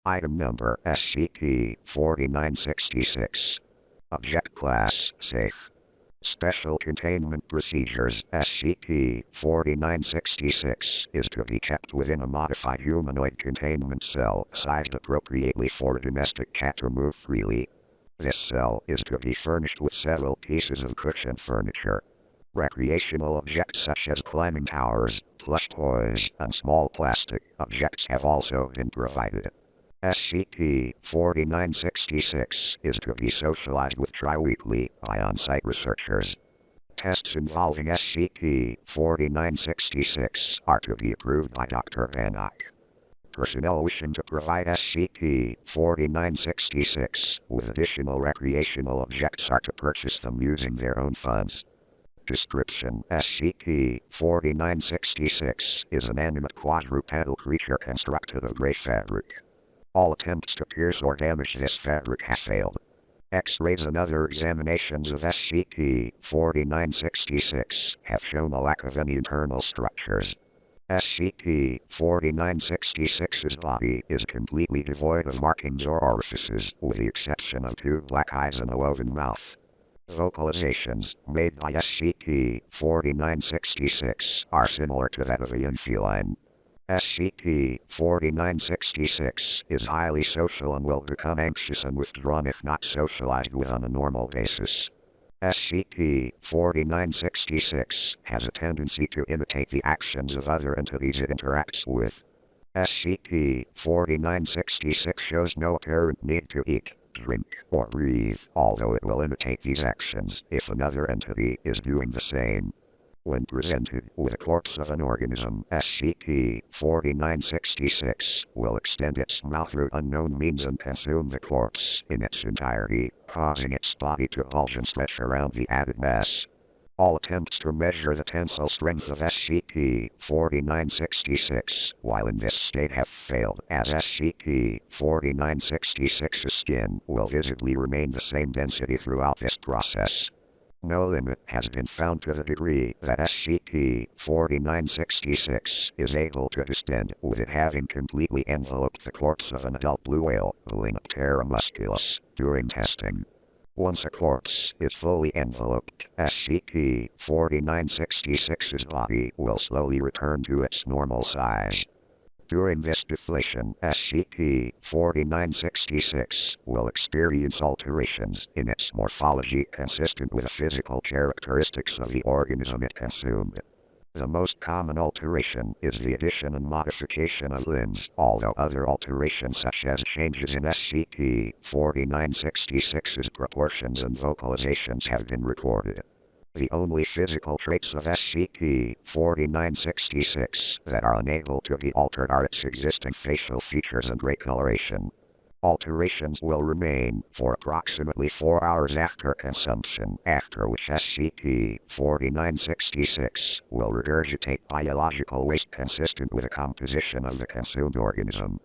Item number SCP-4966. Object Class Safe. Special Containment Procedures. SCP-4966 is to be kept within a modified humanoid containment cell sized appropriately for a domestic cat to move freely. This cell is to be furnished with several pieces of cushioned furniture. Recreational objects such as climbing towers, plush toys, and small plastic objects have also been provided. SCP-4966 is to be socialized with tri-weekly by on-site researchers. Tests involving SCP-4966 are to be approved by Dr. Van Eyck. Personnel wishing to provide SCP-4966 with additional recreational objects are to purchase them using their own funds. Description: SCP-4966 is an animate quadrupedal creature constructed of gray fabric. All attempts to pierce or damage this fabric have failed. X-rays and other examinations of SCP-4966 have shown a lack of any internal structures. SCP-4966's body is completely devoid of markings or orifices, with the exception of 2 black eyes and a woven mouth. Vocalizations made by SCP-4966 are similar to that of a young feline. SCP-4966 is highly social and will become anxious and withdrawn if not socialized with on a normal basis. SCP-4966 has a tendency to imitate the actions of other entities it interacts with. SCP-4966 shows no apparent need to eat, drink, or breathe, although it will imitate these actions if another entity is doing the same. When presented with a corpse of an organism, SCP-4966 will extend its mouth through unknown means and consume the corpse in its entirety, causing its body to bulge and stretch around the added mass. All attempts to measure the tensile strength of SCP-4966 while in this state have failed, as SCP-4966's skin will visibly remain the same density throughout this process. No limit has been found to the degree that SCP-4966 is able to distend, with it having completely enveloped the corpse of an adult blue whale, Balanoptera musculus, during testing. Once a corpse is fully enveloped, SCP-4966's body will slowly return to its normal size. During this deflation, SCP-4966 will experience alterations in its morphology consistent with the physical characteristics of the organism it consumed. The most common alteration is the addition and modification of limbs, although other alterations such as changes in SCP-4966's proportions and vocalizations have been recorded. The only physical traits of SCP-4966 that are unable to be altered are its existing facial features and ray coloration. Alterations will remain for approximately 4 hours after consumption, after which SCP-4966 will regurgitate biological waste consistent with the composition of the consumed organism.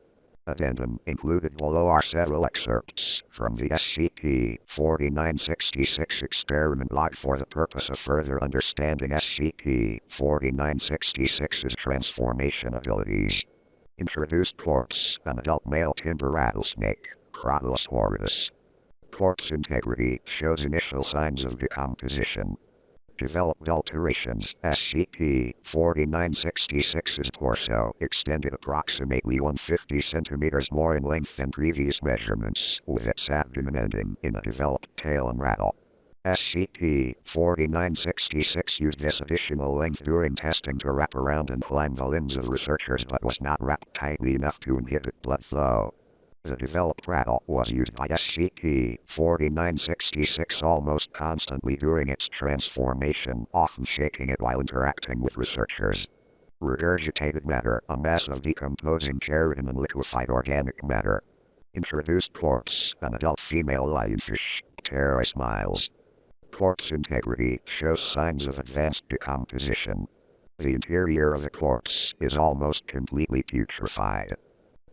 Addendum included below are several excerpts from the SCP-4966 experiment log for the purpose of further understanding SCP-4966's transformation abilities. Introduced corpse: an adult male timber rattlesnake, Crotalus horridus. Corpse integrity shows initial signs of decomposition. Developed alterations: SCP-4966's torso extended approximately 150 centimeters more in length than previous measurements, with its abdomen ending in a developed tail and rattle. SCP-4966 used this additional length during testing to wrap around and climb the limbs of researchers but was not wrapped tightly enough to inhibit blood flow. The developed rattle was used by SCP-4966 almost constantly during its transformation, often shaking it while interacting with researchers. Regurgitated matter: a mass of decomposing keratin and liquefied organic matter. Introduced corpse: an adult female lionfish, Ptera smiles. Corpse integrity shows signs of advanced decomposition. The interior of the corpse is almost completely putrefied.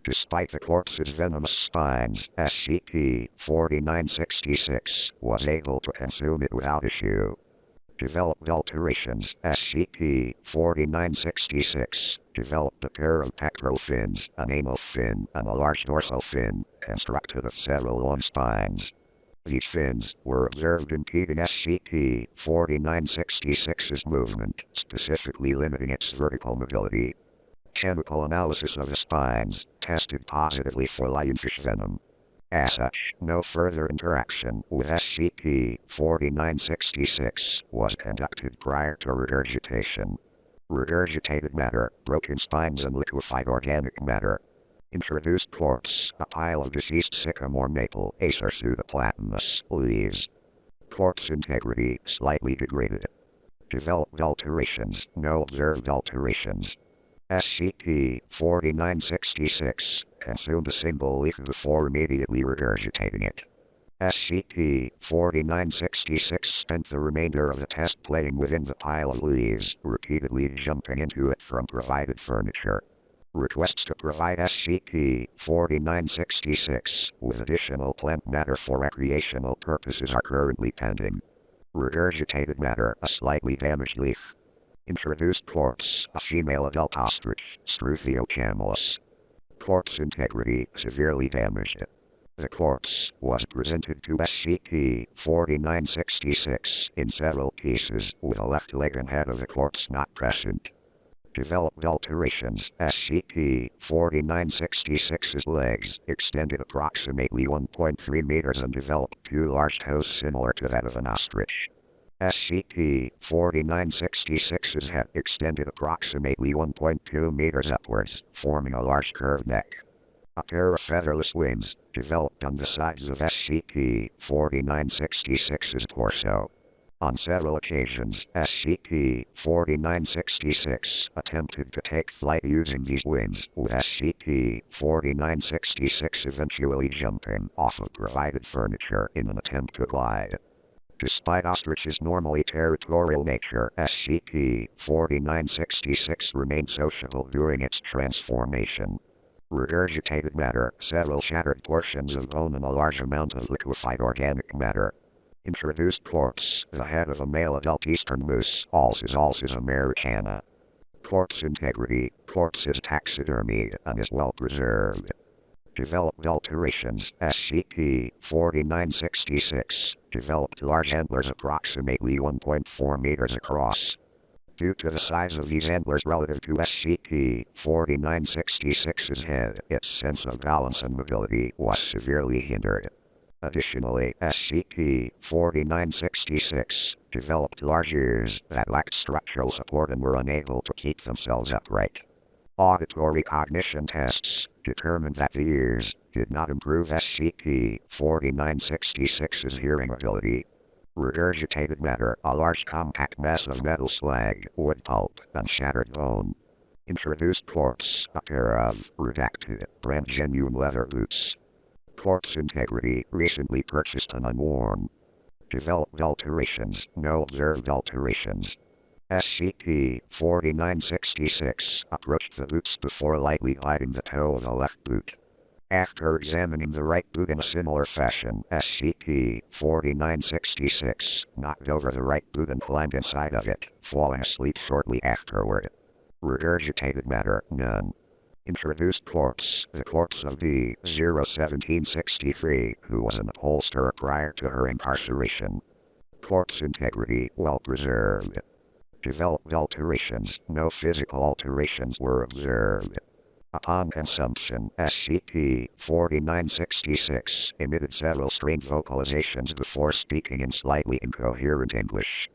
Despite the corpse's venomous spines, SCP-4966 was able to consume it without issue. Developed alterations. SCP-4966 developed a pair of pectoral fins, an anal fin, and a large dorsal fin, constructed of several long spines. These fins were observed impeding SCP-4966's movement, specifically limiting its vertical mobility. Chemical analysis of the spines tested positively for lionfish venom. As such, no further interaction with SCP-4966 was conducted prior to regurgitation. Regurgitated matter, broken spines and liquefied organic matter. Introduced corpse, a pile of deceased sycamore maple, Acer pseudoplatanus, leaves. Corpse integrity, slightly degraded. Developed alterations, no observed alterations. SCP-4966 consumed a single leaf before immediately regurgitating it. SCP-4966 spent the remainder of the test playing within the pile of leaves, repeatedly jumping into it from provided furniture. Requests to provide SCP-4966 with additional plant matter for recreational purposes are currently pending. Regurgitated matter, a slightly damaged leaf. Introduced corpse, a female adult ostrich, Struthiocamelus. Corpse integrity, severely damaged. The corpse was presented to SCP-4966 in several pieces, with a left leg and head of the corpse not present. Developed alterations. SCP-4966's legs extended approximately 1.3 meters and developed two large toes similar to that of an ostrich. SCP-4966's head extended approximately 1.2 meters upwards, forming a large curved neck. A pair of featherless wings developed on the sides of SCP-4966's torso. On several occasions, SCP-4966 attempted to take flight using these wings, with SCP-4966 eventually jumping off of provided furniture in an attempt to glide. Despite ostrich's normally territorial nature, SCP-4966 remained sociable during its transformation. Regurgitated matter, several shattered portions of bone and a large amount of liquefied organic matter. Introduced corpse, the head of a male adult eastern moose, Alces americana. Corpse integrity, corpse is taxidermied and is well preserved. Developed alterations. SCP-4966 developed large antlers approximately 1.4 meters across. Due to the size of these antlers relative to SCP-4966's head, its sense of balance and mobility was severely hindered. Additionally, SCP-4966 developed large ears that lacked structural support and were unable to keep themselves upright. Auditory cognition tests determined that the ears did not improve SCP-4966's hearing ability. Regurgitated matter, a large compact mass of metal slag, wood pulp, and shattered bone. Introduced corpse, a pair of redacted, brand genuine leather boots. Corpse integrity, recently purchased and unworn. Developed alterations, no observed alterations. SCP-4966 approached the boots before lightly gliding the toe of the left boot. After examining the right boot in a similar fashion, SCP-4966 knocked over the right boot and climbed inside of it, falling asleep shortly afterward. Regurgitated matter, none. Introduced corpse, the corpse of D-01763, who was an upholsterer prior to her incarceration. Corpse integrity, well preserved. Developed alterations, no physical alterations were observed. Upon consumption, SCP-4966 emitted several strained vocalizations before speaking in slightly incoherent English.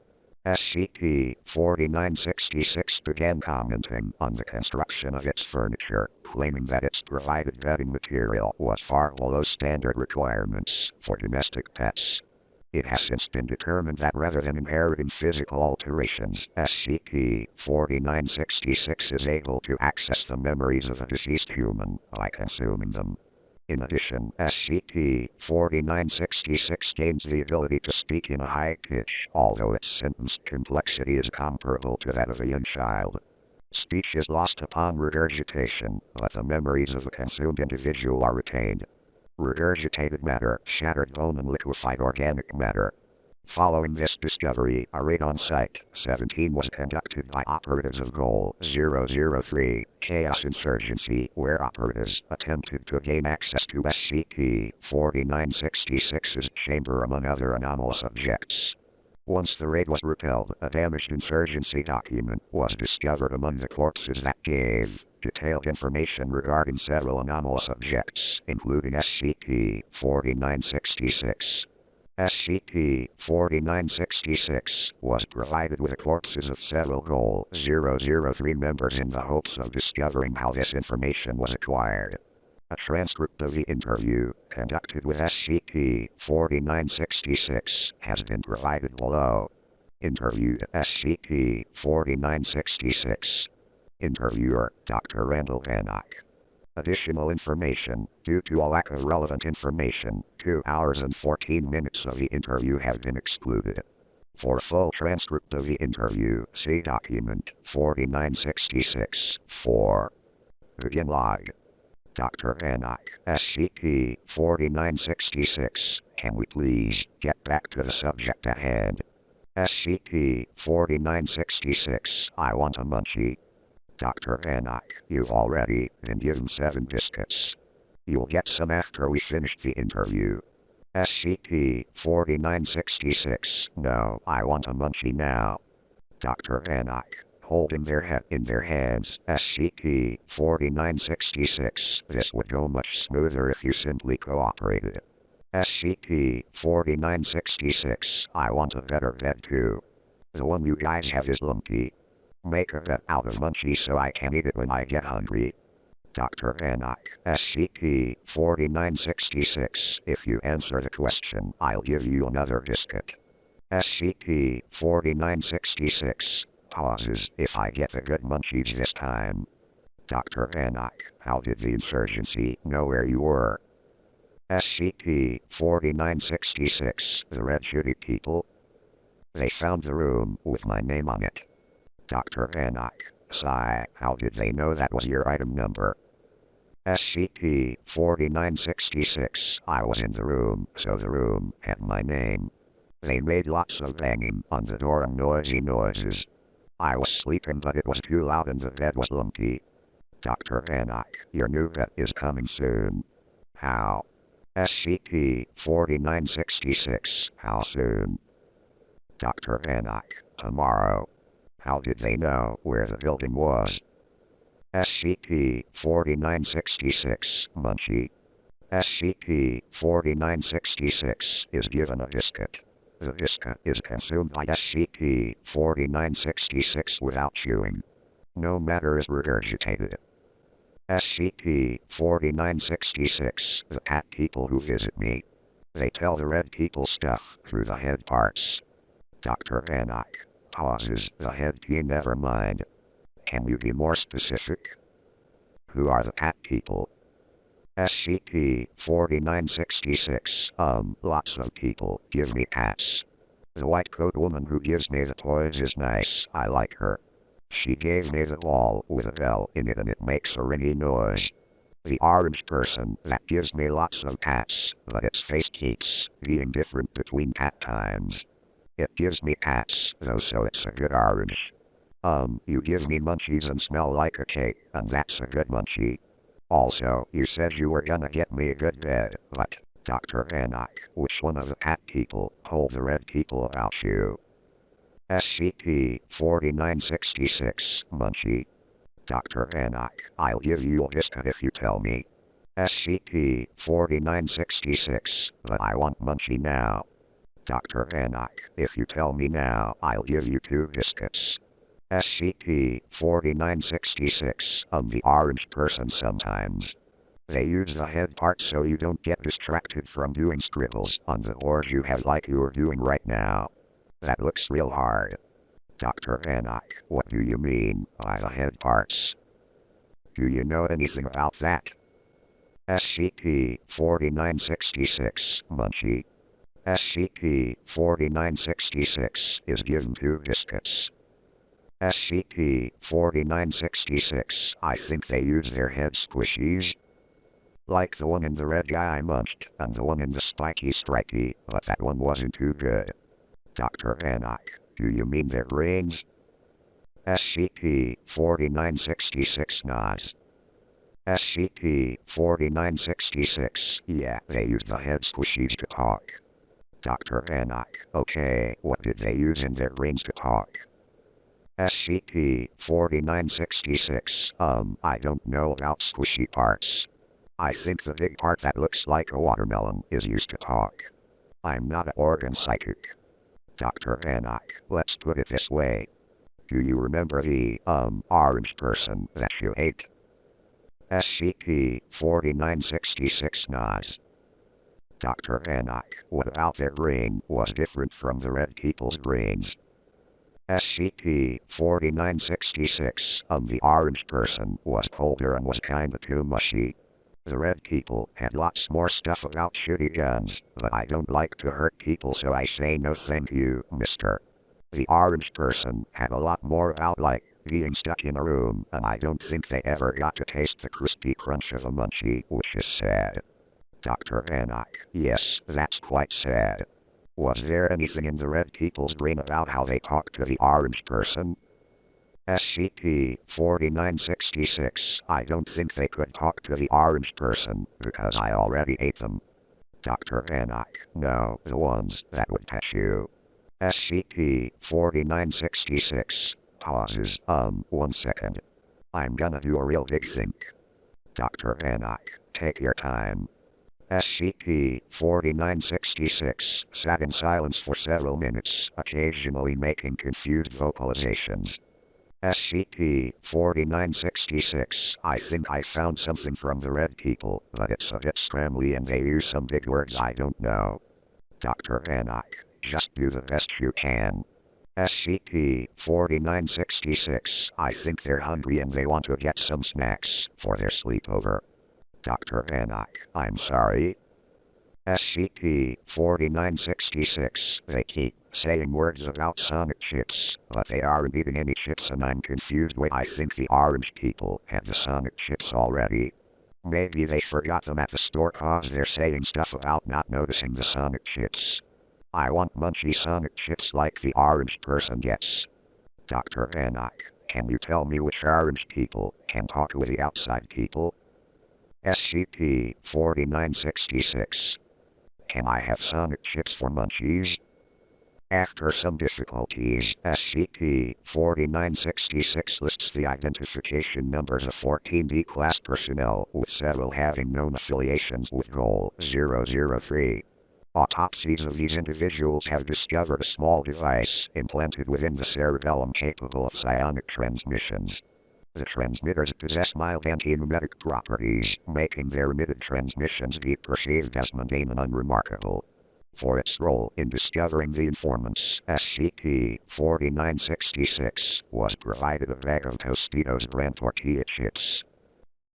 SCP-4966 began commenting on the construction of its furniture, claiming that its provided bedding material was far below standard requirements for domestic pets. It has since been determined that rather than inheriting physical alterations, SCP-4966 is able to access the memories of a deceased human by consuming them. In addition, SCP-4966 gains the ability to speak in a high pitch, although its sentence complexity is comparable to that of a young child. Speech is lost upon regurgitation, but the memories of a consumed individual are retained. Regurgitated matter, shattered bone and liquefied organic matter. Following this discovery, a raid on Site-17 was conducted by operatives of Goal-003, Chaos Insurgency, where operatives attempted to gain access to SCP-4966's chamber among other anomalous objects. Once the raid was repelled, a damaged insurgency document was discovered among the corpses that gave detailed information regarding several anomalous objects, including SCP-4966. SCP-4966 was provided with the corpses of several Goal-003 members in the hopes of discovering how this information was acquired. A transcript of the interview conducted with SCP-4966 has been provided below. Interviewed SCP-4966. Interviewer, Dr. Randall Vanak. Additional information. Due to a lack of relevant information, 2 hours and 14 minutes of the interview have been excluded. For a full transcript of the interview, see document 4966-4. Begin log. Dr. Vanak, SCP-4966, can we please get back to the subject at hand? SCP-4966, I want a munchie. Dr. Vanak, you've already been given 7 biscuits. You'll get some after we finish the interview. SCP-4966, no, I want a munchie now. Dr. Vanak, holding their head in their hands, SCP-4966, this would go much smoother if you simply cooperated. SCP-4966, I want a better bed too. The one you guys have is lumpy. Make a bed out of munchies so I can eat it when I get hungry. Dr. Vanak, SCP-4966, if you answer the question, I'll give you another biscuit. SCP-4966, pauses, if I get the good munchies this time. Dr. Vanak, how did the insurgency know where you were? SCP-4966, the red shitty people. They found the room with my name on it. Dr. Vanak, sigh, how did they know that was your item number? SCP-4966, I was in the room, so the room had my name. They made lots of banging on the door and noisy noises. I was sleeping but it was too loud and the bed was lumpy. Dr. Vanak, your new vet is coming soon. How? SCP-4966, how soon? Dr. Vanak, tomorrow. How did they know where the building was? SCP-4966, Munchie. SCP-4966 is given a biscuit. The biscuit is consumed by SCP-4966 without chewing. No matter is regurgitated. SCP-4966, the cat people who visit me. They tell the red people stuff through the head parts. Dr. Vanak, pauses, the head key, never mind. Can you be more specific? Who are the cat people? SCP-4966, lots of people give me cats. The white coat woman who gives me the toys is nice, I like her. She gave me the ball with a bell in it and it makes a ringy noise. The orange person that gives me lots of cats, but its face keeps being different between cat times. It gives me cats, though, so it's a good orange. You give me munchies and smell like a cake, and that's a good munchie. Also, you said you were gonna get me a good bed, but, Dr. Vanak, which one of the cat people told the red people about you? SCP-4966, Munchie. Dr. Vanak, I'll give you a biscuit if you tell me. SCP-4966, but I want Munchie now. Dr. Vanak, if you tell me now, I'll give you 2 biscuits. SCP-4966, the orange person sometimes. They use the head part so you don't get distracted from doing scribbles on the board you have like you're doing right now. That looks real hard. Dr. Vanak, what do you mean by the head parts? Do you know anything about that? SCP-4966, Munchie. SCP-4966 is given 2 biscuits. SCP-4966, I think they use their head squishies. Like the one in the red guy I munched, and the one in the spiky stripey, but that one wasn't too good. Dr. Anak, do you mean their brains? SCP-4966 nods. SCP-4966, yeah, they use the head squishies to talk. Dr. Anak, okay, what did they use in their brains to talk? SCP-4966, I don't know about squishy parts. I think the big part that looks like a watermelon is used to talk. I'm not an organ psychic. Dr. Anak, let's put it this way. Do you remember the, orange person that you ate? SCP-4966 nods. Dr. Anak, what about their brain was different from the red people's brains? SCP-4966, the orange person was colder and was kinda too mushy. The red people had lots more stuff about shooty guns, but I don't like to hurt people so I say no thank you, mister. The orange person had a lot more about like being stuck in a room, and I don't think they ever got to taste the crispy crunch of a munchie, which is sad. Dr. Anak, yes, that's quite sad. Was there anything in the red people's brain about how they talked to the orange person? SCP-4966, I don't think they could talk to the orange person, because I already ate them. Dr. Anak, no, the ones that would catch you. SCP-4966, pauses, 1 second. I'm gonna do a real big think. Dr. Anak, take your time. SCP-4966 sat in silence for several minutes, occasionally making confused vocalizations. SCP-4966, I think I found something from the red people, but it's a bit scrambly and they use some big words I don't know. Dr. Anak, just do the best you can. SCP-4966, I think they're hungry and they want to get some snacks for their sleepover. Dr. Anak, I'm sorry. SCP-4966, they keep saying words about Sonic chips, but they aren't eating any chips and I'm confused why I think the orange people had the Sonic chips already. Maybe they forgot them at the store cause they're saying stuff about not noticing the Sonic chips. I want munchy Sonic chips like the orange person gets. Dr. Anak, can you tell me which orange people can talk with the outside people? SCP-4966. Can I have Sonic chips for Munchies? After some difficulties, SCP-4966 lists the identification numbers of 14 D-Class personnel, with several having known affiliations with Goal 003. Autopsies of these individuals have discovered a small device implanted within the cerebellum capable of psionic transmissions. The transmitters possess mild anti-emetic properties, making their emitted transmissions be perceived as mundane and unremarkable. For its role in discovering the informants, SCP-4966 was provided a bag of Tostitos brand tortilla chips.